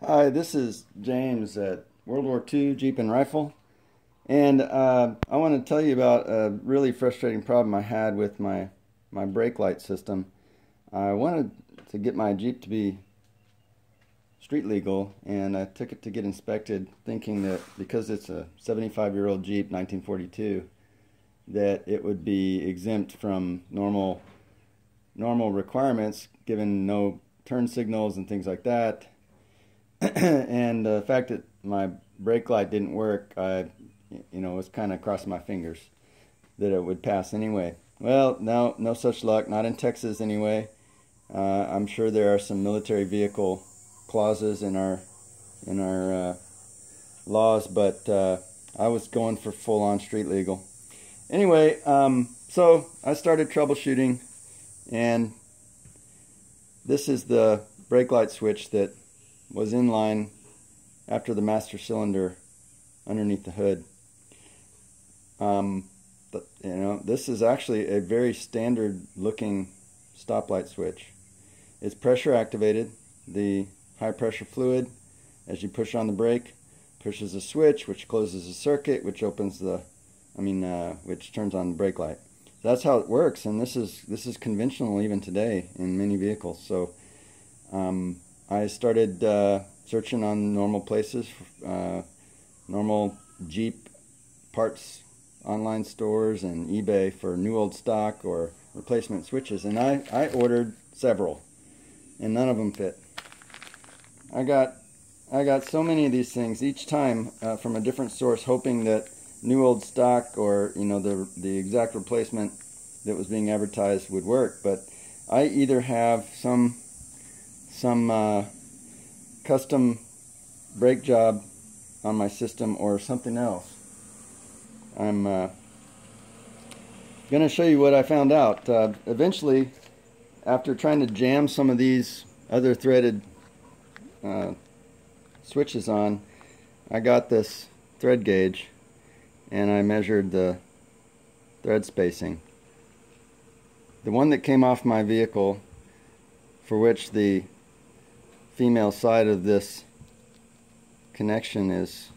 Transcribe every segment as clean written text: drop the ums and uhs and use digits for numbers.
Hi, this is James at World War II Jeep and Rifle, and I want to tell you about a really frustrating problem I had with my brake light system. I wanted to get my Jeep to be street legal, and I took it to get inspected thinking that because it's a 75-year-old Jeep, 1942, that it would be exempt from normal requirements given no turn signals and things like that. And the fact that my brake light didn't work, I was kind of crossing my fingers that it would pass anyway. Well, no such luck, not in Texas anyway. I'm sure there are some military vehicle clauses in our laws, but I was going for full-on street legal. Anyway, so I started troubleshooting, and this is the brake light switch that was in line after the master cylinder underneath the hood. This is actually a very standard looking stoplight switch. It's pressure activated. The high pressure fluid, as you push on the brake, pushes a switch which closes the circuit, which opens the which turns on the brake light. That's how it works, and this is conventional even today in many vehicles. So I started searching on normal places, normal Jeep parts online stores and eBay for new old stock or replacement switches, and I ordered several, and none of them fit. I got so many of these things each time from a different source, hoping that new old stock or the exact replacement that was being advertised would work. But I either have some custom brake job on my system or something else. I'm going to show you what I found out. Eventually, after trying to jam some of these other threaded switches on, I got this thread gauge and I measured the thread spacing. The one that came off my vehicle, for which the female side of this connection is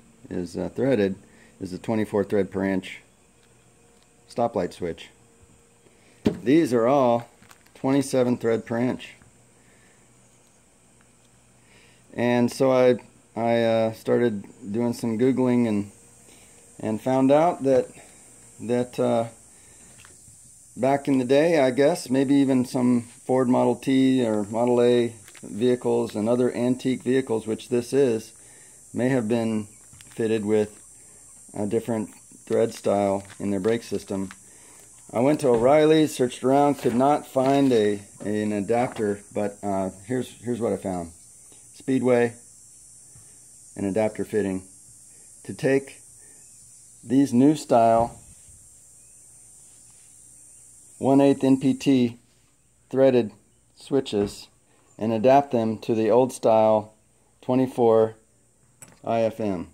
threaded, is a 24 thread per inch stoplight switch. These are all 27 thread per inch. And so I started doing some Googling and found out that back in the day, I guess, maybe even some Ford Model T or Model A vehicles and other antique vehicles, which this is, may have been fitted with a different thread style in their brake system. I went to O'Reilly's, searched around, could not find an adapter, but here's what I found. Speedway, an adapter fitting to take these new style 1/8 NPT threaded switches and adapt them to the old style 24 IFM.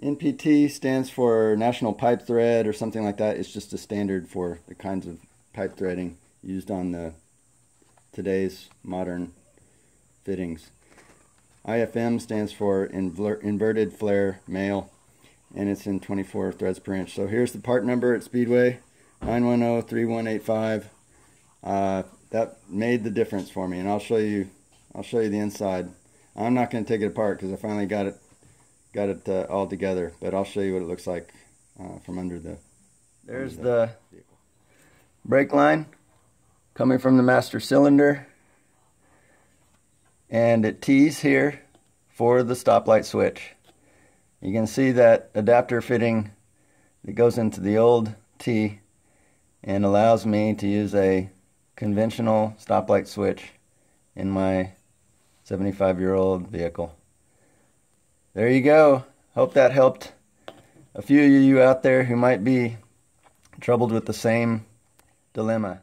NPT stands for National Pipe Thread or something like that. It's just a standard for the kinds of pipe threading used on today's modern fittings. IFM stands for inverted flare male, and it's in 24 threads per inch. So here's the part number at Speedway, 910-3185. That made the difference for me, and I'll show you the inside. I'm not going to take it apart because I finally got it all together, but I'll show you what it looks like from under the. There's the brake line coming from the master cylinder, and it tees here for the stoplight switch. You can see that adapter fitting that goes into the old T and allows me to use a conventional stoplight switch in my 75-year-old vehicle. There you go. Hope that helped a few of you out there who might be troubled with the same dilemma.